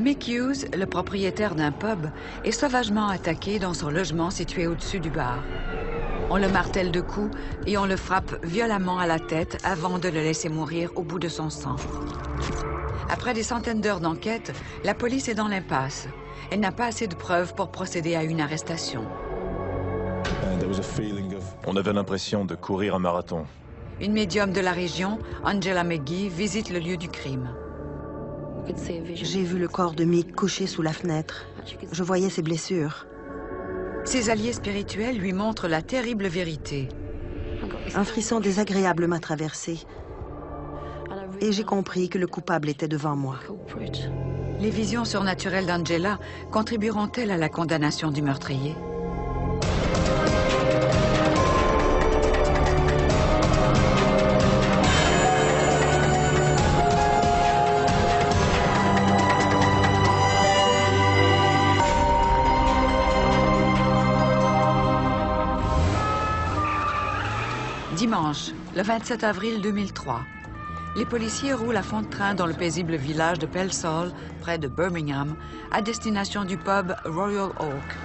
Mick Hughes, le propriétaire d'un pub, est sauvagement attaqué dans son logement situé au-dessus du bar. On le martèle de coups et on le frappe violemment à la tête avant de le laisser mourir au bout de son sang. Après des centaines d'heures d'enquête, la police est dans l'impasse. Elle n'a pas assez de preuves pour procéder à une arrestation. On avait l'impression de courir un marathon. Une médium de la région, Angela McGee, visite le lieu du crime. J'ai vu le corps de Mick couché sous la fenêtre. Je voyais ses blessures. Ses alliés spirituels lui montrent la terrible vérité. Un frisson désagréable m'a traversé. Et j'ai compris que le coupable était devant moi. Les visions surnaturelles d'Angela contribueront-elles à la condamnation du meurtrier? Dimanche, le 27 avril 2003. Les policiers roulent à fond de train dans le paisible village de Pelsall, près de Birmingham, à destination du pub Royal Oak.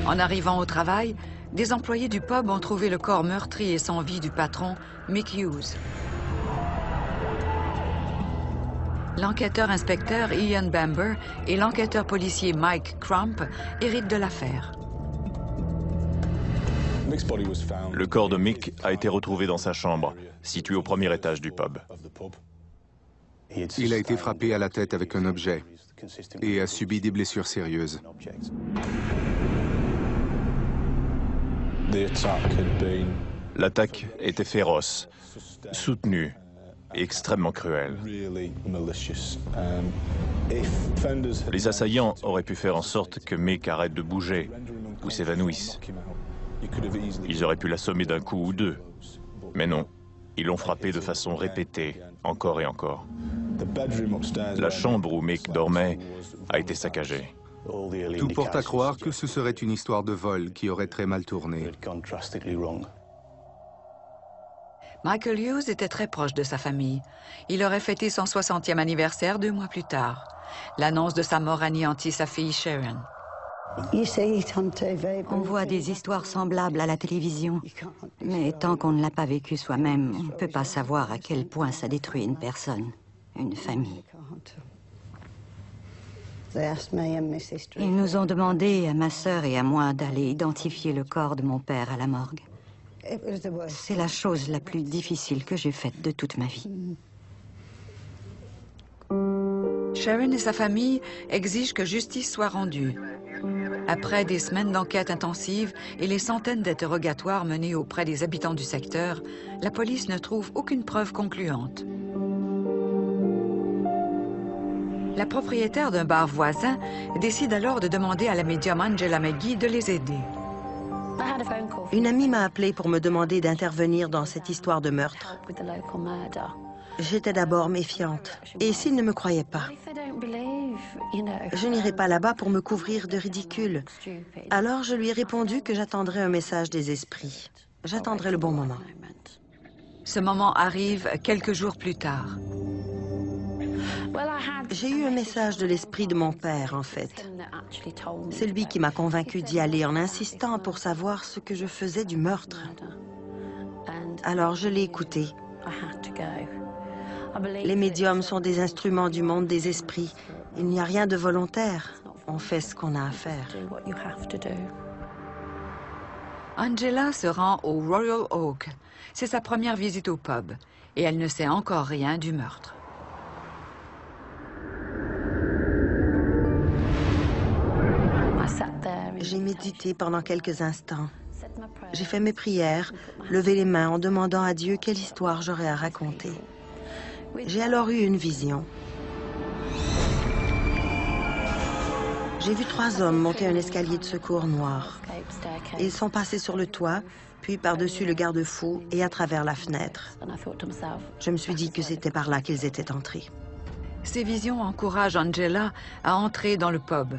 En arrivant au travail, des employés du pub ont trouvé le corps meurtri et sans vie du patron, Mick Hughes. L'enquêteur-inspecteur Ian Bamber et l'enquêteur policier Mike Crump héritent de l'affaire. Le corps de Mick a été retrouvé dans sa chambre, située au premier étage du pub. Il a été frappé à la tête avec un objet et a subi des blessures sérieuses. L'attaque était féroce, soutenue et extrêmement cruelle. Les assaillants auraient pu faire en sorte que Mick arrête de bouger ou s'évanouisse. Ils auraient pu l'assommer d'un coup ou deux. Mais non, ils l'ont frappé de façon répétée, encore et encore. La chambre où Mick dormait a été saccagée. Tout porte à croire que ce serait une histoire de vol qui aurait très mal tourné. Michael Hughes était très proche de sa famille. Il aurait fêté son 60e anniversaire 2 mois plus tard. L'annonce de sa mort anéantit sa fille Sharon. On voit des histoires semblables à la télévision, mais tant qu'on ne l'a pas vécu soi-même, on ne peut pas savoir à quel point ça détruit une personne, une famille. Ils nous ont demandé, à ma sœur et à moi, d'aller identifier le corps de mon père à la morgue. C'est la chose la plus difficile que j'ai faite de toute ma vie. Sharon et sa famille exigent que justice soit rendue. Après des semaines d'enquête intensive et les centaines d'interrogatoires menés auprès des habitants du secteur, la police ne trouve aucune preuve concluante. La propriétaire d'un bar voisin décide alors de demander à la médium Angela McGee de les aider. Une amie m'a appelé pour me demander d'intervenir dans cette histoire de meurtre. J'étais d'abord méfiante. Et s'ils ne me croyaient pas? Je n'irai pas là-bas pour me couvrir de ridicule. Alors je lui ai répondu que j'attendrais un message des esprits. J'attendrai le bon moment. Ce moment arrive quelques jours plus tard. J'ai eu un message de l'esprit de mon père, en fait. C'est lui qui m'a convaincu d'y aller en insistant pour savoir ce que je faisais du meurtre. Alors je l'ai écouté. Les médiums sont des instruments du monde des esprits. Il n'y a rien de volontaire. On fait ce qu'on a à faire. Angela se rend au Royal Oak. C'est sa première visite au pub et elle ne sait encore rien du meurtre. J'ai médité pendant quelques instants. J'ai fait mes prières, levé les mains en demandant à Dieu quelle histoire j'aurais à raconter. J'ai alors eu une vision. J'ai vu 3 hommes monter un escalier de secours noir. Ils sont passés sur le toit, puis par-dessus le garde-fou et à travers la fenêtre. Je me suis dit que c'était par là qu'ils étaient entrés. Ces visions encouragent Angela à entrer dans le pub.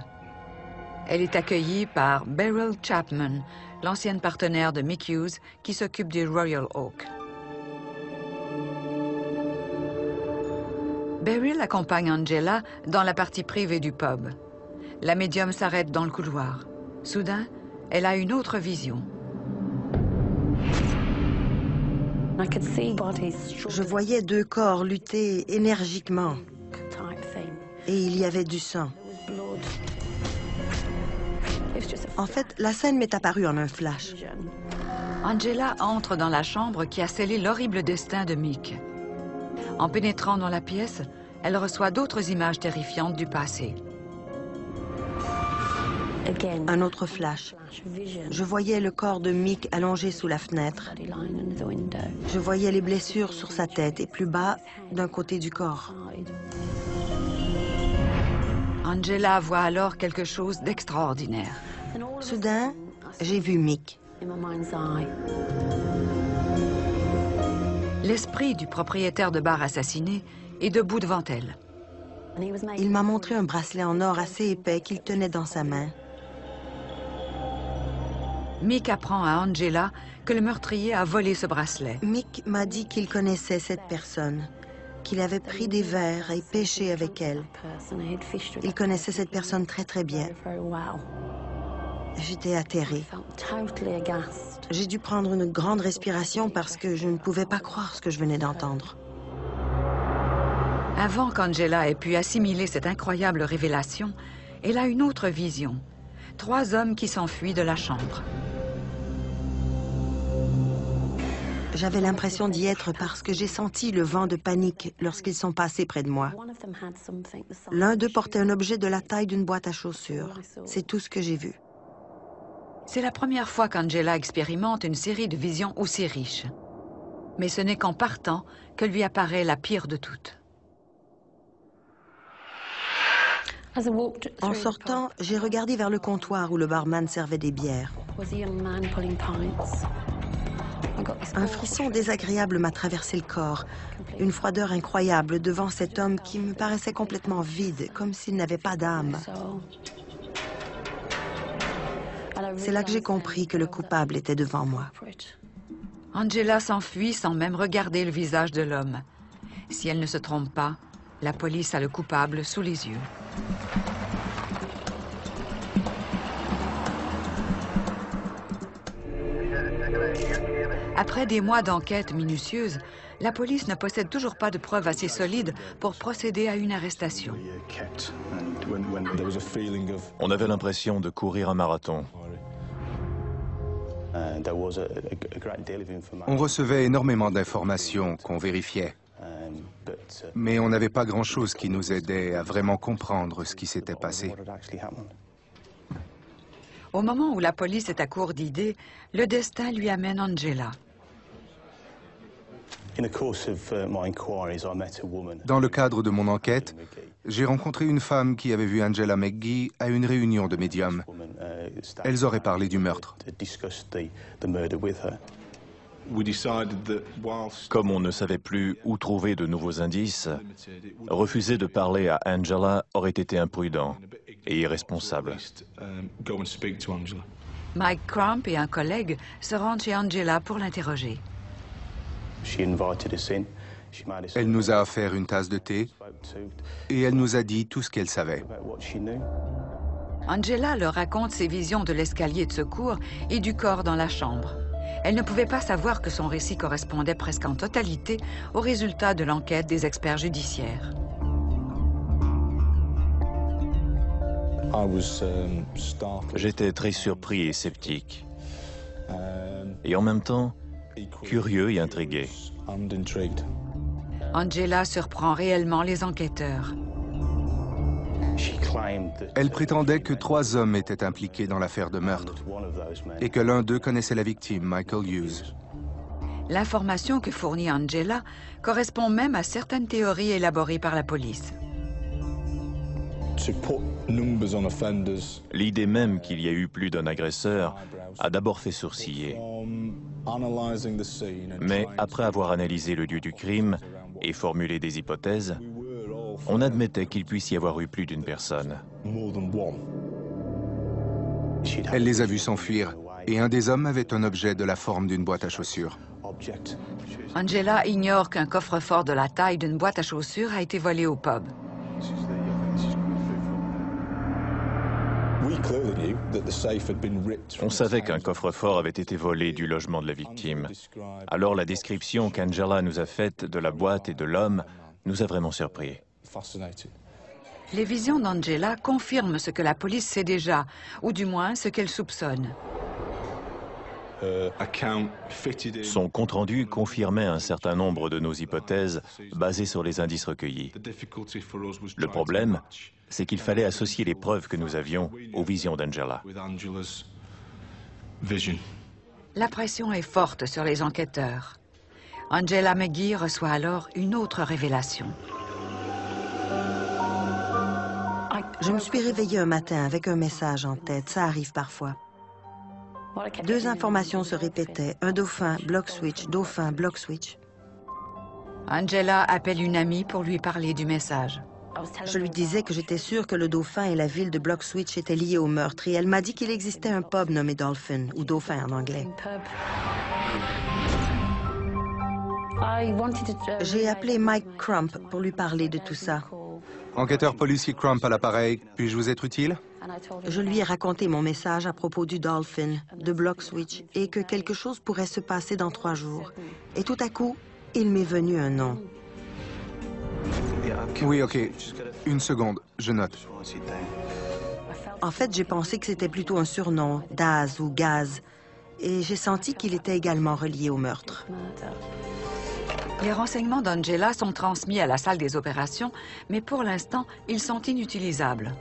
Elle est accueillie par Beryl Chapman, l'ancienne partenaire de Mick Hughes qui s'occupe du Royal Oak. Beryl accompagne Angela dans la partie privée du pub. La médium s'arrête dans le couloir. Soudain, elle a une autre vision. Je voyais 2 corps lutter énergiquement. Et il y avait du sang. En fait, la scène m'est apparue en un flash. Angela entre dans la chambre qui a scellé l'horrible destin de Mick. En pénétrant dans la pièce, elle reçoit d'autres images terrifiantes du passé. Un autre flash. Je voyais le corps de Mick allongé sous la fenêtre. Je voyais les blessures sur sa tête et plus bas, d'un côté du corps. Angela voit alors quelque chose d'extraordinaire. Soudain, j'ai vu Mick. L'esprit du propriétaire de bar assassiné est debout devant elle. Il m'a montré un bracelet en or assez épais qu'il tenait dans sa main. Mick apprend à Angela que le meurtrier a volé ce bracelet. Mick m'a dit qu'il connaissait cette personne, qu'il avait pris des verres et pêché avec elle. Il connaissait cette personne très très bien. J'étais atterrée. J'ai dû prendre une grande respiration parce que je ne pouvais pas croire ce que je venais d'entendre. Avant qu'Angela ait pu assimiler cette incroyable révélation, elle a une autre vision. 3 hommes qui s'enfuient de la chambre. J'avais l'impression d'y être parce que j'ai senti le vent de panique lorsqu'ils sont passés près de moi. L'un d'eux portait un objet de la taille d'une boîte à chaussures. C'est tout ce que j'ai vu. C'est la première fois qu'Angela expérimente une série de visions aussi riches. Mais ce n'est qu'en partant que lui apparaît la pire de toutes. En sortant, j'ai regardé vers le comptoir où le barman servait des bières. Un frisson désagréable m'a traversé le corps. Une froideur incroyable devant cet homme qui me paraissait complètement vide, comme s'il n'avait pas d'âme. C'est là que j'ai compris que le coupable était devant moi. Angela s'enfuit sans même regarder le visage de l'homme. Si elle ne se trompe pas, la police a le coupable sous les yeux. Après des mois d'enquête minutieuse, la police ne possède toujours pas de preuves assez solides pour procéder à une arrestation. On avait l'impression de courir un marathon. On recevait énormément d'informations qu'on vérifiait. Mais on n'avait pas grand-chose qui nous aidait à vraiment comprendre ce qui s'était passé. Au moment où la police est à court d'idées, le destin lui amène Angela. Dans le cadre de mon enquête, j'ai rencontré une femme qui avait vu Angela McGee à une réunion de médiums. Elles auraient parlé du meurtre. Comme on ne savait plus où trouver de nouveaux indices, refuser de parler à Angela aurait été imprudent et irresponsable. Mike Crump et un collègue se rendent chez Angela pour l'interroger. Elle nous a offert une tasse de thé et elle nous a dit tout ce qu'elle savait. Angela leur raconte ses visions de l'escalier de secours et du corps dans la chambre. Elle ne pouvait pas savoir que son récit correspondait presque en totalité aux résultats de l'enquête des experts judiciaires. J'étais très surpris et sceptique. Et en même temps, curieux et intrigué. Angela surprend réellement les enquêteurs. Elle prétendait que 3 hommes étaient impliqués dans l'affaire de meurtre et que l'un d'eux connaissait la victime, Michael Hughes. L'information que fournit Angela correspond même à certaines théories élaborées par la police. L'idée même qu'il y ait eu plus d'un agresseur a d'abord fait sourciller. Mais après avoir analysé le lieu du crime et formulé des hypothèses, on admettait qu'il puisse y avoir eu plus d'une personne. Elle les a vus s'enfuir et un des hommes avait un objet de la forme d'une boîte à chaussures. Angela ignore qu'un coffre-fort de la taille d'une boîte à chaussures a été volé au pub. On savait qu'un coffre-fort avait été volé du logement de la victime. Alors la description qu'Angela nous a faite de la boîte et de l'homme nous a vraiment surpris. Les visions d'Angela confirment ce que la police sait déjà, ou du moins ce qu'elle soupçonne. Son compte-rendu confirmait un certain nombre de nos hypothèses basées sur les indices recueillis. Le problème, c'est qu'il fallait associer les preuves que nous avions aux visions d'Angela. La pression est forte sur les enquêteurs. Angela McGee reçoit alors une autre révélation. Je me suis réveillée un matin avec un message en tête. Ça arrive parfois. 2 informations se répétaient. Un dauphin, block switch, dauphin, block switch. Angela appelle une amie pour lui parler du message. Je lui disais que j'étais sûre que le dauphin et la ville de Block Switch étaient liés au meurtre et elle m'a dit qu'il existait un pub nommé Dolphin, ou Dauphin en anglais. J'ai appelé Mike Crump pour lui parler de tout ça. Enquêteur policier Crump à l'appareil, puis-je vous être utile? Je lui ai raconté mon message à propos du Dolphin, de Block Switch, et que quelque chose pourrait se passer dans 3 jours. Et tout à coup, il m'est venu un nom. Oui, ok. Une seconde, je note. En fait, j'ai pensé que c'était plutôt un surnom, Daz ou Gaz, et j'ai senti qu'il était également relié au meurtre. Les renseignements d'Angela sont transmis à la salle des opérations, mais pour l'instant, ils sont inutilisables.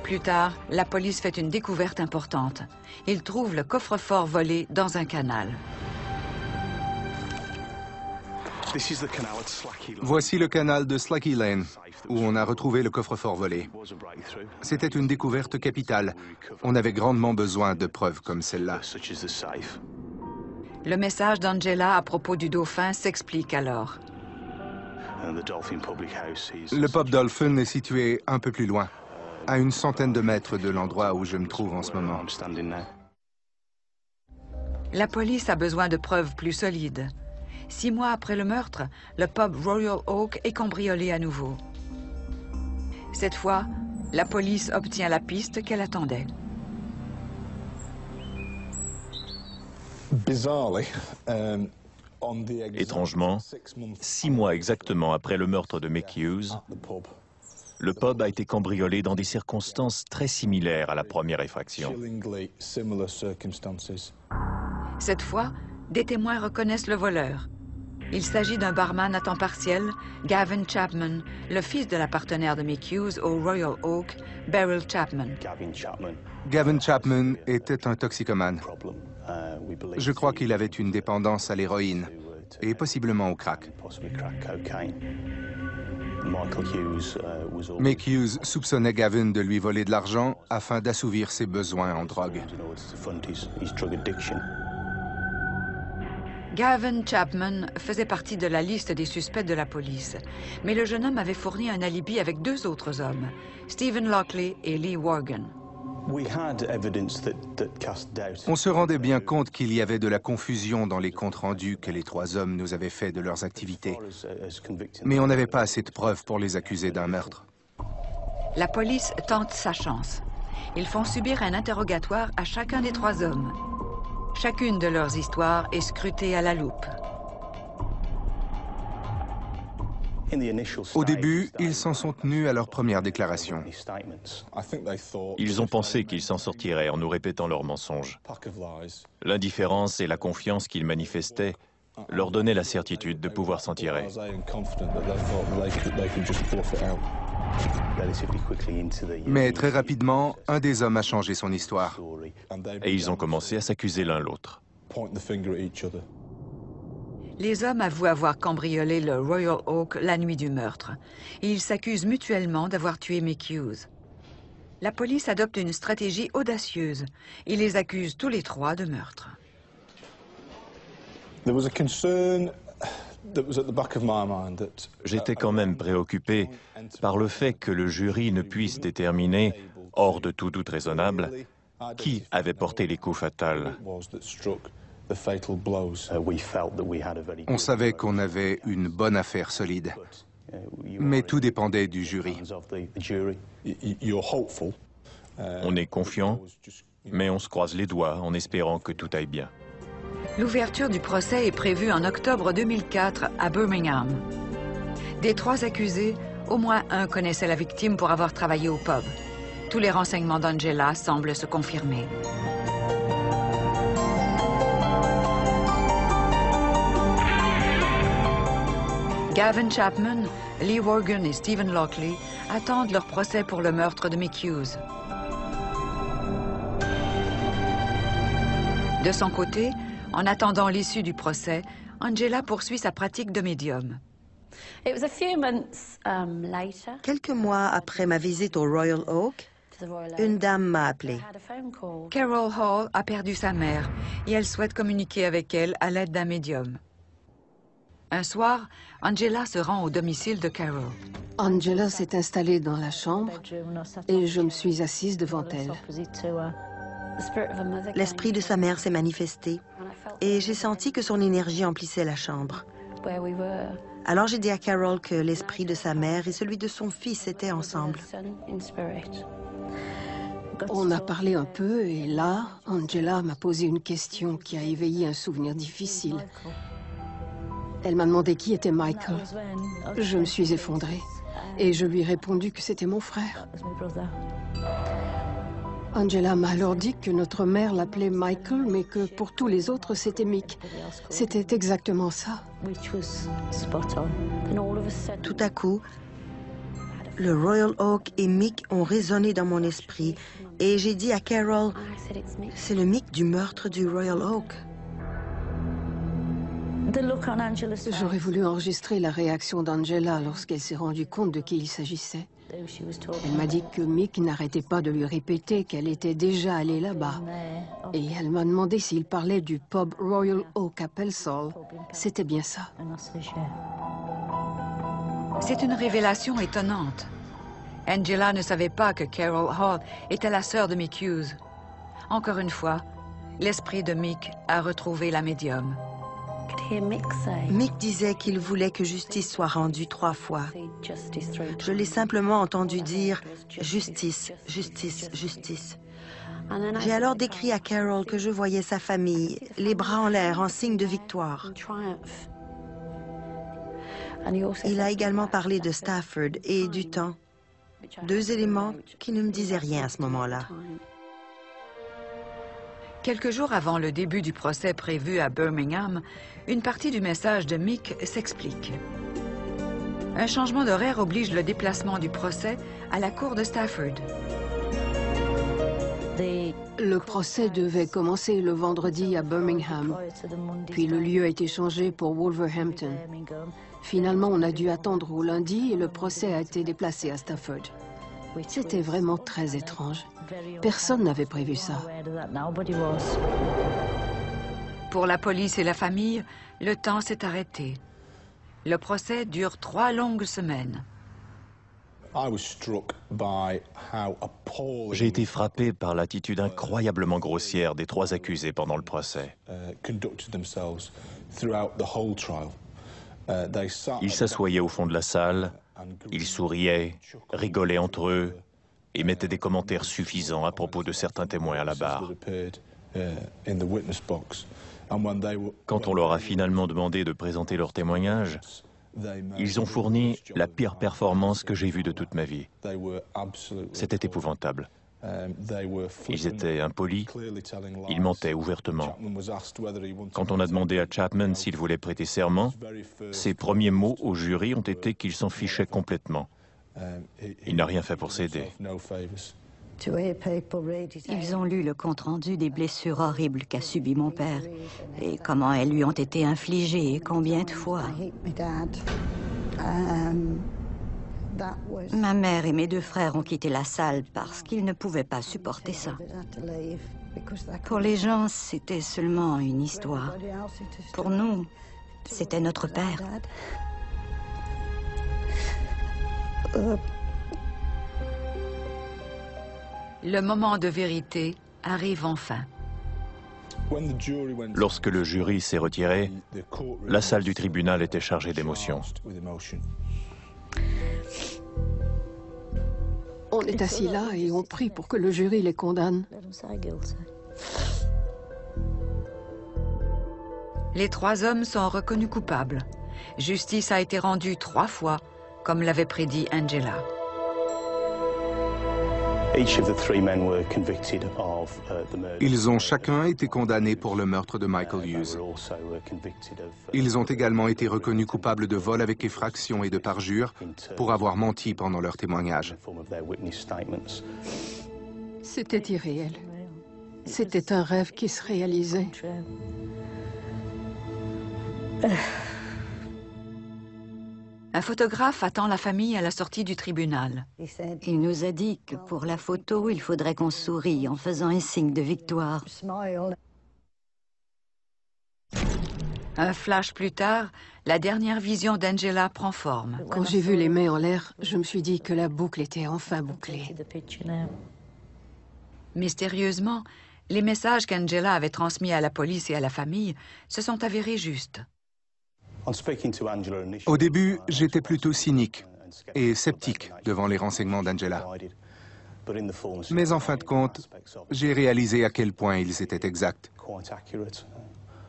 Plus tard, la police fait une découverte importante. Ils trouvent le coffre-fort volé dans un canal. Voici le canal de Slacky Lane, où on a retrouvé le coffre-fort volé. C'était une découverte capitale. On avait grandement besoin de preuves comme celle-là. Le message d'Angela à propos du dauphin s'explique alors. Le pub Dolphin est situé un peu plus loin, à une centaine de mètres de l'endroit où je me trouve en ce moment. La police a besoin de preuves plus solides. 6 mois après le meurtre, le pub Royal Oak est cambriolé à nouveau. Cette fois, la police obtient la piste qu'elle attendait. Étrangement, 6 mois exactement après le meurtre de Mick Hughes, le pub a été cambriolé dans des circonstances très similaires à la première effraction. Cette fois, des témoins reconnaissent le voleur. Il s'agit d'un barman à temps partiel, Gavin Chapman, le fils de la partenaire de Mick Hughes au Royal Oak, Beryl Chapman. Gavin Chapman était un toxicomane. Je crois qu'il avait une dépendance à l'héroïne et possiblement au crack. Mick Hughes soupçonnait Gavin de lui voler de l'argent afin d'assouvir ses besoins en drogue. Gavin Chapman faisait partie de la liste des suspects de la police, mais le jeune homme avait fourni un alibi avec 2 autres hommes, Stephen Lockley et Lee Worgan. On se rendait bien compte qu'il y avait de la confusion dans les comptes rendus que les 3 hommes nous avaient faits de leurs activités. Mais on n'avait pas assez de preuves pour les accuser d'un meurtre. La police tente sa chance. Ils font subir un interrogatoire à chacun des 3 hommes. Chacune de leurs histoires est scrutée à la loupe. Au début, ils s'en sont tenus à leur première déclaration. Ils ont pensé qu'ils s'en sortiraient en nous répétant leurs mensonges. L'indifférence et la confiance qu'ils manifestaient leur donnaient la certitude de pouvoir s'en tirer. Mais très rapidement, un des hommes a changé son histoire. Et ils ont commencé à s'accuser l'un l'autre. Les hommes avouent avoir cambriolé le Royal Oak la nuit du meurtre. Et ils s'accusent mutuellement d'avoir tué Mick Hughes. La police adopte une stratégie audacieuse. Ils les accusent tous les 3 de meurtre. J'étais quand même préoccupé par le fait que le jury ne puisse déterminer, hors de tout doute raisonnable, qui avait porté les coups fatals. On savait qu'on avait une bonne affaire solide, mais tout dépendait du jury. On est confiant, mais on se croise les doigts en espérant que tout aille bien. L'ouverture du procès est prévue en octobre 2004 à Birmingham. Des 3 accusés, au moins un connaissait la victime pour avoir travaillé au pub. Tous les renseignements d'Angela semblent se confirmer. Gavin Chapman, Lee Worgan et Stephen Lockley attendent leur procès pour le meurtre de Mick Hughes. De son côté, en attendant l'issue du procès, Angela poursuit sa pratique de médium. Quelques mois après ma visite au Royal Oak, une dame m'a appelée. Carol Hall a perdu sa mère et elle souhaite communiquer avec elle à l'aide d'un médium. Un soir, Angela se rend au domicile de Carol. Angela s'est installée dans la chambre et je me suis assise devant elle. L'esprit de sa mère s'est manifesté et j'ai senti que son énergie emplissait la chambre. Alors j'ai dit à Carol que l'esprit de sa mère et celui de son fils étaient ensemble. On a parlé un peu et là, Angela m'a posé une question qui a éveillé un souvenir difficile. Elle m'a demandé qui était Michael. Je me suis effondrée et je lui ai répondu que c'était mon frère. Angela m'a alors dit que notre mère l'appelait Michael, mais que pour tous les autres, c'était Mick. C'était exactement ça. Tout à coup, le Royal Oak et Mick ont résonné dans mon esprit et j'ai dit à Carol, c'est le Mick du meurtre du Royal Oak. J'aurais voulu enregistrer la réaction d'Angela lorsqu'elle s'est rendue compte de qui il s'agissait. Elle m'a dit que Mick n'arrêtait pas de lui répéter qu'elle était déjà allée là-bas. Et elle m'a demandé s'il parlait du pub Royal Oak à Pelsall. C'était bien ça. C'est une révélation étonnante. Angela ne savait pas que Carol Hall était la sœur de Mick Hughes. Encore une fois, l'esprit de Mick a retrouvé la médium. Mick disait qu'il voulait que justice soit rendue 3 fois. Je l'ai simplement entendu dire « justice, justice, justice ». J'ai alors décrit à Carol que je voyais sa famille, les bras en l'air en signe de victoire. Il a également parlé de Stafford et du temps, 2 éléments qui ne me disaient rien à ce moment-là. Quelques jours avant le début du procès prévu à Birmingham, une partie du message de Mick s'explique. Un changement d'horaire oblige le déplacement du procès à la cour de Stafford. Le procès devait commencer le vendredi à Birmingham, puis le lieu a été changé pour Wolverhampton. Finalement, on a dû attendre au lundi et le procès a été déplacé à Stafford. C'était vraiment très étrange. Personne n'avait prévu ça. Pour la police et la famille, le temps s'est arrêté. Le procès dure 3 longues semaines. J'ai été frappé par l'attitude incroyablement grossière des 3 accusés pendant le procès. Ils s'assoyaient au fond de la salle, ils souriaient, rigolaient entre eux et mettaient des commentaires suffisants à propos de certains témoins à la barre. Quand on leur a finalement demandé de présenter leur témoignage, ils ont fourni la pire performance que j'ai vue de toute ma vie. C'était épouvantable. Ils étaient impolis, ils mentaient ouvertement. Quand on a demandé à Chapman s'il voulait prêter serment, ses premiers mots au jury ont été qu'il s'en fichait complètement. Il n'a rien fait pour s'aider. Ils ont lu le compte-rendu des blessures horribles qu'a subies mon père et comment elles lui ont été infligées et combien de fois. Ma mère et mes 2 frères ont quitté la salle parce qu'ils ne pouvaient pas supporter ça. Pour les gens, c'était seulement une histoire. Pour nous, c'était notre père. Le moment de vérité arrive enfin. Lorsque le jury s'est retiré, la salle du tribunal était chargée d'émotions. On est assis là et on prie pour que le jury les condamne. Les 3 hommes sont reconnus coupables. Justice a été rendue 3 fois, comme l'avait prédit Angela. Ils ont chacun été condamnés pour le meurtre de Michael Hughes. Ils ont également été reconnus coupables de vol avec effraction et de parjure pour avoir menti pendant leur témoignage. C'était irréel. C'était un rêve qui se réalisait. Un photographe attend la famille à la sortie du tribunal. Il nous a dit que pour la photo, il faudrait qu'on sourie en faisant un signe de victoire. Un flash plus tard, la dernière vision d'Angela prend forme. Quand j'ai vu les mains en l'air, je me suis dit que la boucle était enfin bouclée. Mystérieusement, les messages qu'Angela avait transmis à la police et à la famille se sont avérés justes. Au début, j'étais plutôt cynique et sceptique devant les renseignements d'Angela. Mais en fin de compte, j'ai réalisé à quel point ils étaient exacts.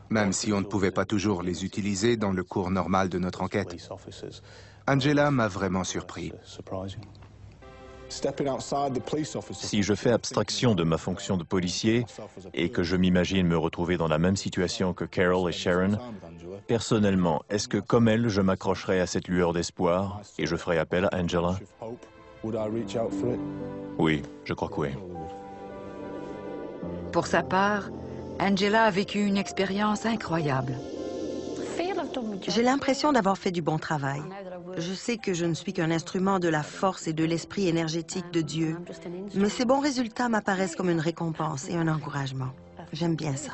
Même si on ne pouvait pas toujours les utiliser dans le cours normal de notre enquête. Angela m'a vraiment surpris. Si je fais abstraction de ma fonction de policier et que je m'imagine me retrouver dans la même situation que Carol et Sharon, personnellement, est-ce que comme elle, je m'accrocherai à cette lueur d'espoir et je ferai appel à Angela? Oui, je crois que oui. Pour sa part, Angela a vécu une expérience incroyable. J'ai l'impression d'avoir fait du bon travail. Je sais que je ne suis qu'un instrument de la force et de l'esprit énergétique de Dieu. Mais ces bons résultats m'apparaissent comme une récompense et un encouragement. J'aime bien ça.